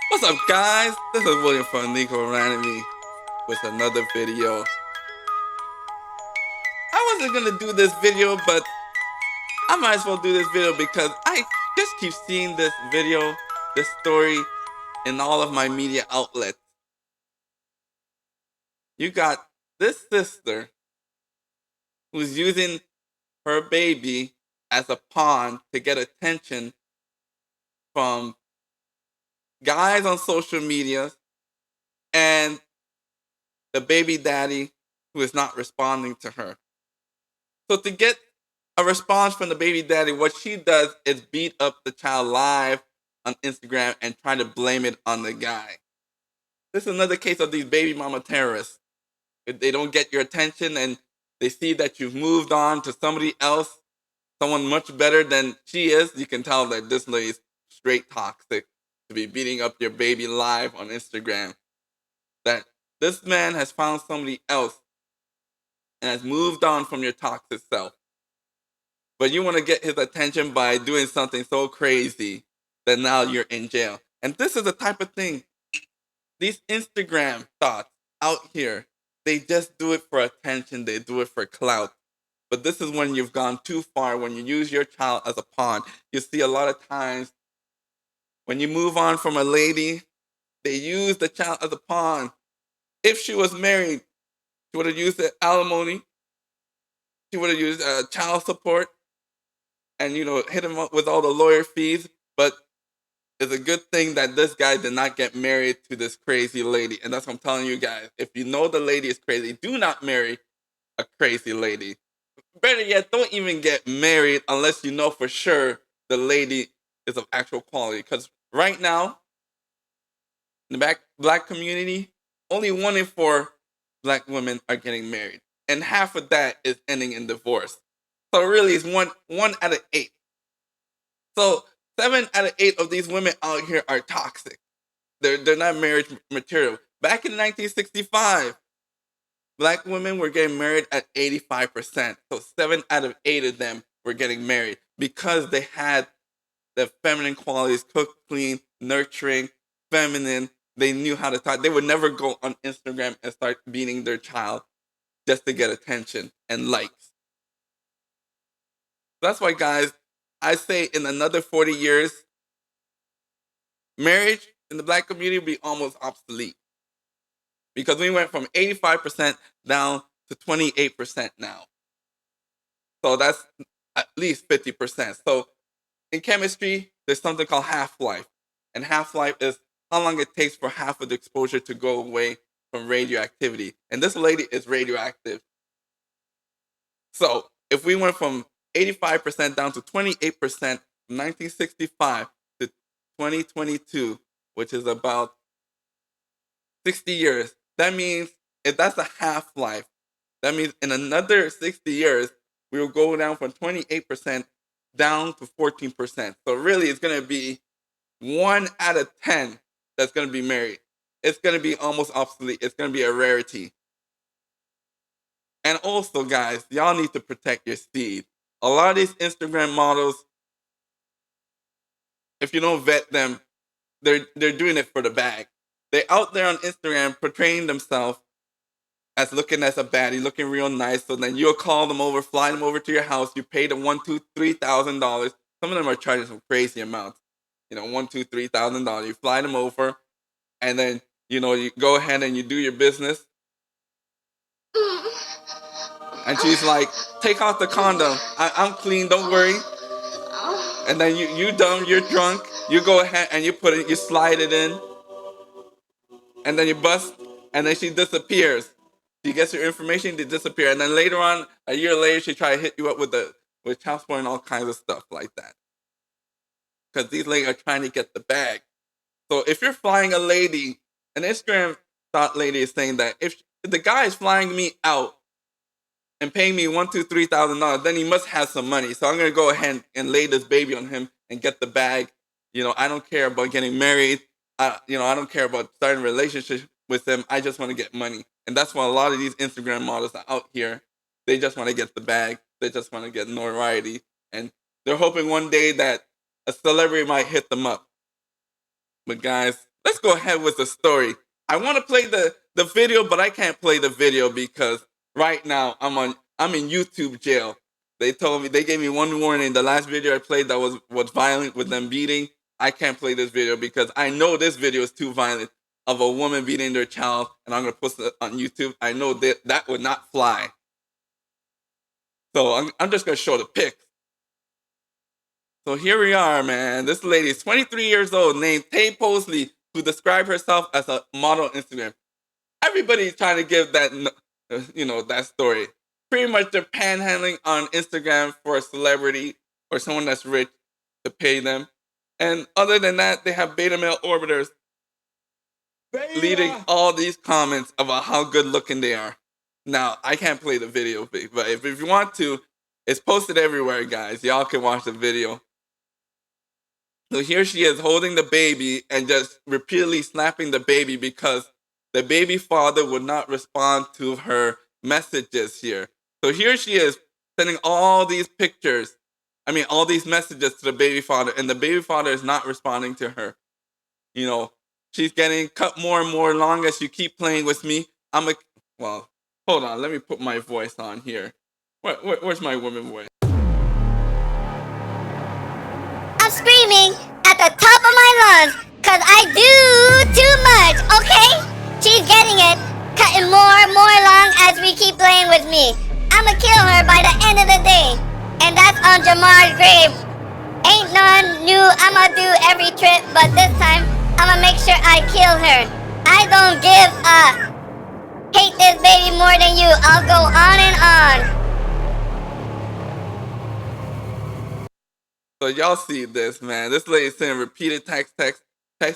What's up, guys? This is William from Nico Ranemy with another video. I wasn't gonna do this video, but I might as well do this video because I just keep seeing this video, this story, in all of my media outlets. You got this sister who's using her baby as a pawn to get attention from guys on social media and the baby daddy who is not responding to her. So to get a response from the baby daddy, what she does is beat up the child live on Instagram and try to blame it on the guy. This is another case of these baby mama terrorists. If they don't get your attention and they see that you've moved on to somebody else, someone much better than she is, you can tell that this lady's straight toxic to be beating up your baby live on Instagram. That this man has found somebody else and has moved on from your toxic self. But you want to get his attention by doing something so crazy that now you're in jail. And this is the type of thing, these Instagram thoughts out here, they just do it for attention, they do it for clout. But this is when you've gone too far, when you use your child as a pawn. You see a lot of times when you move on from a lady, they use the child as a pawn. If she was married, she would have used the alimony, she would have used child support, and hit him up with all the lawyer fees. But it's a good thing that this guy did not get married to this crazy lady. And that's what I'm telling you guys. If you know the lady is crazy, do not marry a crazy lady. Better yet, don't even get married unless you know for sure the lady is of actual quality. Because right now, in the black community, only 1 in 4 black women are getting married. And half of that is ending in divorce. So really, it's one out of 8. So 7 out of 8 of these women out here are toxic. They're not marriage material. Back in 1965, black women were getting married at 85%. So 7 out of 8 of them were getting married because they had the feminine qualities: cook, clean, nurturing, feminine. They knew how to talk. They would never go on Instagram and start beating their child just to get attention and likes. That's why, guys, I say in another 40 years, marriage in the black community will be almost obsolete because we went from 85% down to 28% now. So that's at least 50%. So in chemistry, there's something called half-life. And half-life is how long it takes for half of the exposure to go away from radioactivity. And this lady is radioactive. So if we went from 85% down to 28% from 1965 to 2022, which is about 60 years, that means if that's a half-life, that means in another 60 years, we will go down from 28% down to 14%. So really, it's going to be 1 out of 10 that's going to be married. It's going to be almost obsolete. It's going to be a rarity. And also, guys, y'all need to protect your seed. A lot of these Instagram models, if you don't vet them, they're doing it for the bag. They're out there on Instagram portraying themselves as looking as a baddie, looking real nice. So then you'll call them over, fly them over to your house. You pay them $1,000, $2,000, $3,000. Some of them are charging some crazy amounts. $1,000, $3,000. You fly them over, and then you go ahead and you do your business. And she's like, "Take out the condom. I'm clean. Don't worry." And then you dumb, you're drunk. You go ahead and you slide it in, and then you bust, and then she disappears. She gets your information, they disappear, and then later on, a year later, she try to hit you up with child support and all kinds of stuff like that. Because these ladies are trying to get the bag. So if you're flying a lady, an Instagram thought lady is saying that if the guy is flying me out and paying me $1,000, $2,000, $3,000, then he must have some money. So I'm gonna go ahead and lay this baby on him and get the bag. I don't care about getting married. I don't care about starting a relationship with him. I just want to get money. And that's why a lot of these Instagram models are out here. They just want to get the bag. They just want to get notoriety. And they're hoping one day that a celebrity might hit them up. But guys, let's go ahead with the story. I want to play the video, but I can't play the video because right now I'm in YouTube jail. They gave me one warning. The last video I played that was violent with them beating. I can't play this video because I know this video is too violent of a woman beating their child, and I'm gonna post it on YouTube. I know that would not fly. So I'm just gonna show the pics. So here we are, man. This lady is 23 years old, named Tay Posley, who described herself as a model on Instagram. Everybody's trying to give that, that story. Pretty much they're panhandling on Instagram for a celebrity or someone that's rich to pay them. And other than that, they have beta male orbiters leading all these comments about how good looking they are. Now, I can't play the video, but if you want to, it's posted everywhere, guys. Y'all can watch the video. So here she is holding the baby and just repeatedly slapping the baby because the baby father would not respond to her messages here. So here she is sending all these pictures, all these messages to the baby father, and the baby father is not responding to her. She's getting cut more and more long as you keep playing with me. Well, hold on, let me put my voice on here. Where's my woman voice? I'm screaming at the top of my lungs because I do too much, okay? She's getting it, cutting more and more long as we keep playing with me. I'ma kill her by the end of the day. And that's on Jamar's grave. Ain't none new, I'ma do every trip, but this time I'ma make sure I kill her. I don't give a hate this baby more than you. I'll go on and on. So y'all see this, man. This lady's sending repeated text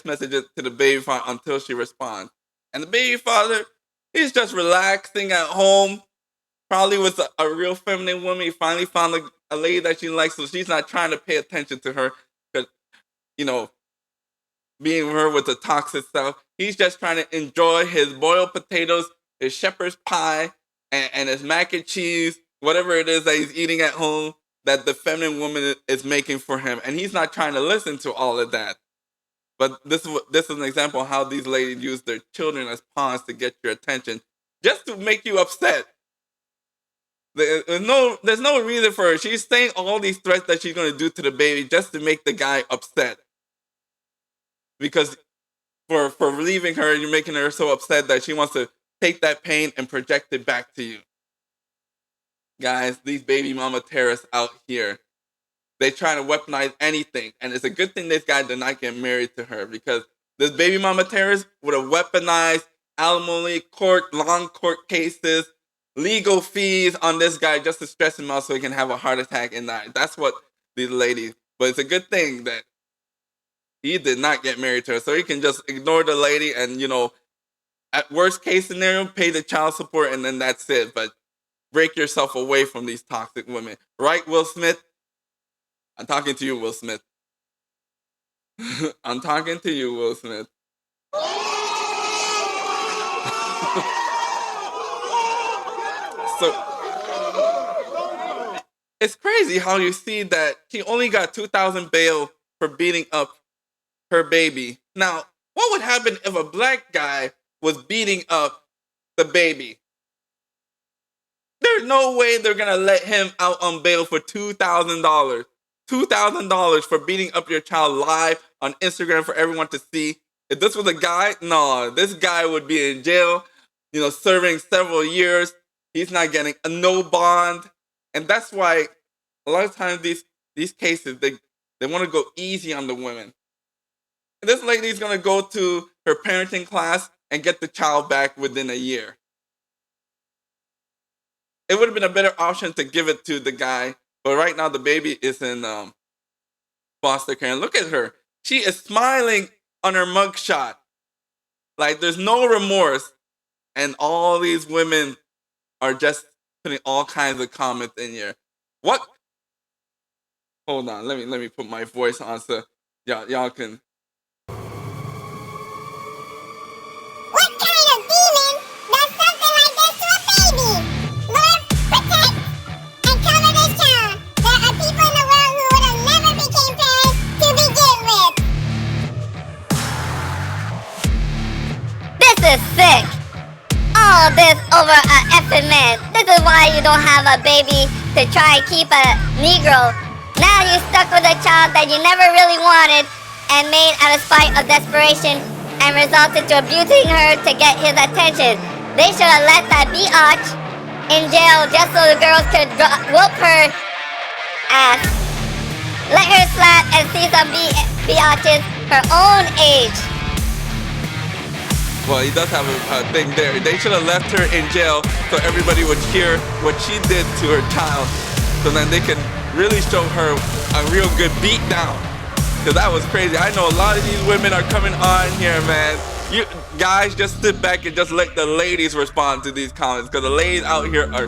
messages to the baby father until she responds. And the baby father, he's just relaxing at home. Probably with a real feminine woman. He finally found a lady that she likes, so she's not trying to pay attention to her. Because, being with her with the toxic stuff. He's just trying to enjoy his boiled potatoes, his shepherd's pie, and his mac and cheese, whatever it is that he's eating at home that the feminine woman is making for him. And he's not trying to listen to all of that. But this is an example of how these ladies use their children as pawns to get your attention, just to make you upset. There's no reason for her. She's saying all these threats that she's going to do to the baby just to make the guy upset. Because for leaving her, you're making her so upset that she wants to take that pain and project it back to you. Guys, these baby mama terrorists out here, they trying to weaponize anything. And it's a good thing this guy did not get married to her, because this baby mama terrorist would have weaponized alimony, long court cases, legal fees on this guy just to stress him out so he can have a heart attack and die. That's what these ladies, but it's a good thing that he did not get married to her, so he can just ignore the lady and, at worst case scenario, pay the child support and then that's it. But break yourself away from these toxic women. Right, Will Smith? I'm talking to you, Will Smith. I'm talking to you, Will Smith. So, it's crazy how you see that she only got $2,000 bail for beating up her baby. Now, what would happen if a black guy was beating up the baby? There's no way they're going to let him out on bail for $2,000. $2,000 for beating up your child live on Instagram for everyone to see. If this was a guy, no, this guy would be in jail, serving several years. He's not getting no bond. And that's why a lot of times these cases, they want to go easy on the women. And this lady's going to go to her parenting class and get the child back within a year. It would have been a better option to give it to the guy. But right now, the baby is in foster care. And look at her. She is smiling on her mugshot. Like, there's no remorse. And all these women are just putting all kinds of comments in here. What? Hold on. Let me put my voice on so y'all can. is sick. All this over a effing man. This is why you don't have a baby to try and keep a Negro. Now you're stuck with a child that you never really wanted and made out of spite of desperation and resulted to abusing her to get his attention. They should have let that biatch in jail just so the girls could whoop her ass. Let her slap and see some biatches her own age. Well, he does have a thing there. They should have left her in jail so everybody would hear what she did to her child, so then they can really show her a real good beat down. Because that was crazy. I know a lot of these women are coming on here, man. You guys just sit back and just let the ladies respond to these comments, because the ladies out here are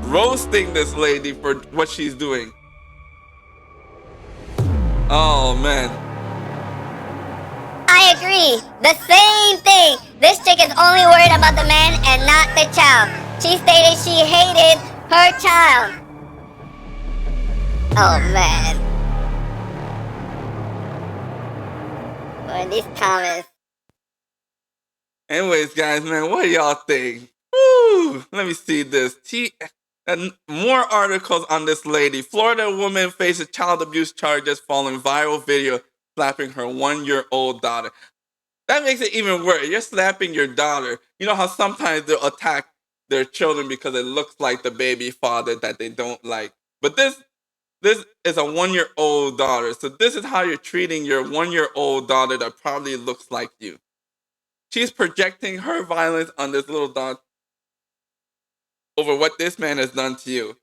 roasting this lady for what she's doing. Oh, man. I agree. The same thing. This chick is only worried about the man and not the child. She stated she hated her child. Oh, man. Boy, these comments. Anyways, guys, man, what do y'all think? Woo! Let me see this. And more articles on this lady. Florida woman faces child abuse charges following viral video slapping her 1-year-old daughter. That makes it even worse. You're slapping your daughter. You know how sometimes they'll attack their children because it looks like the baby father that they don't like. But this is a 1-year-old daughter. So this is how you're treating your 1-year-old daughter that probably looks like you. She's projecting her violence on this little daughter over what this man has done to you.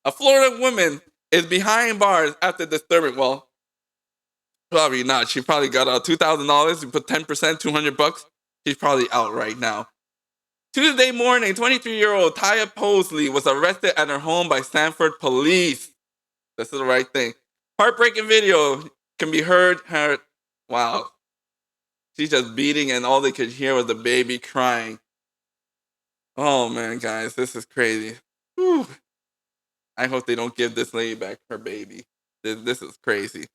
A Florida woman is behind bars after disturbing. Well, probably not. She probably got $2,000. You put 10%, $200. She's probably out right now. Tuesday morning, 23-year-old Tya Lynn was arrested at her home by Sanford police. This is the right thing. Heartbreaking video can be heard. Wow. She's just beating, and all they could hear was the baby crying. Oh, man, guys, this is crazy. Whew. I hope they don't give this lady back her baby. This is crazy.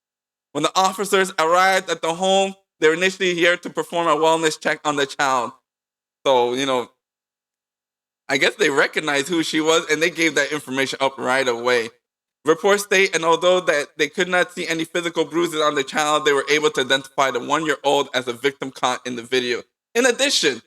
When the officers arrived at the home, they were initially here to perform a wellness check on the child. So, I guess they recognized who she was, and they gave that information up right away. Reports state, and although that they could not see any physical bruises on the child, they were able to identify the 1-year-old as a victim caught in the video. In addition,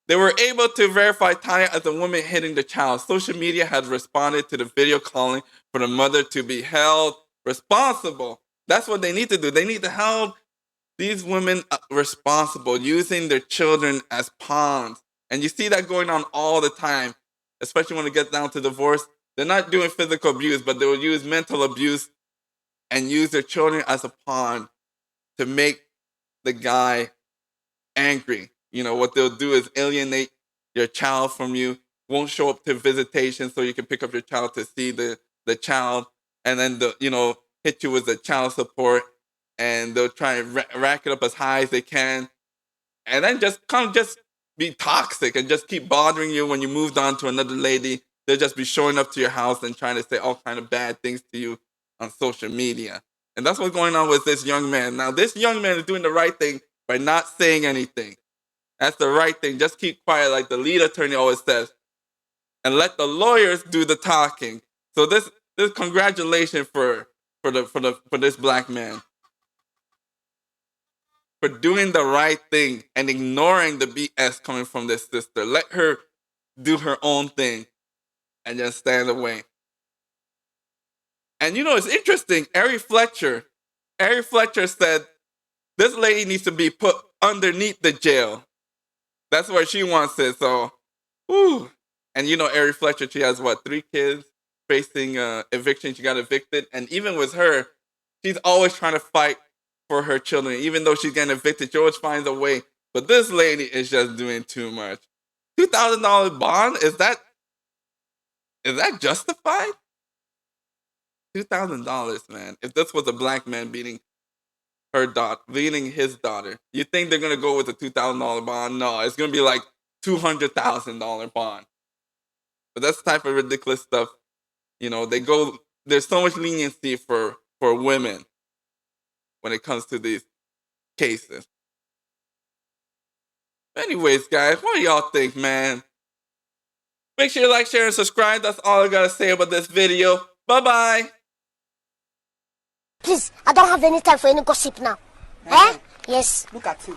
they were able to verify Tya as the woman hitting the child. Social media has responded to the video, calling for the mother to be held responsible. That's what they need to do. They need to hold these women responsible, using their children as pawns. And you see that going on all the time, especially when it gets down to divorce. They're not doing physical abuse, but they will use mental abuse and use their children as a pawn to make the guy angry. What they'll do is alienate your child from you, won't show up to visitation so you can pick up your child to see the child, and then hit you with the child support, and they'll try and rack it up as high as they can, and then just be toxic and just keep bothering you when you moved on to another lady. They'll just be showing up to your house and trying to say all kind of bad things to you on social media. And that's what's going on with this young man. Now, this young man is doing the right thing by not saying anything. That's the right thing. Just keep quiet, like the lead attorney always says, and let the lawyers do the talking. So this congratulations for this black man for doing the right thing and ignoring the BS coming from this sister. Let her do her own thing and just stand away. And it's interesting. Ari Fletcher said this lady needs to be put underneath the jail. That's where she wants it. So, whew. And Ari Fletcher, she has 3 kids facing eviction. She got evicted. And even with her, she's always trying to fight for her children. Even though she's getting evicted, she always finds a way. But this lady is just doing too much. $2,000 bond? Is that justified? $2,000, man. If this was a black man beating his daughter, you think they're gonna go with a $2,000 bond? No, it's gonna be like $200,000 bond. But that's the type of ridiculous stuff. There's so much leniency for women when it comes to these cases. Anyways, guys, what do y'all think, man? Make sure you like, share, and subscribe. That's all I gotta say about this video. Bye-bye. Please, I don't have any time for any gossip now. Eh? Yes. Look at him.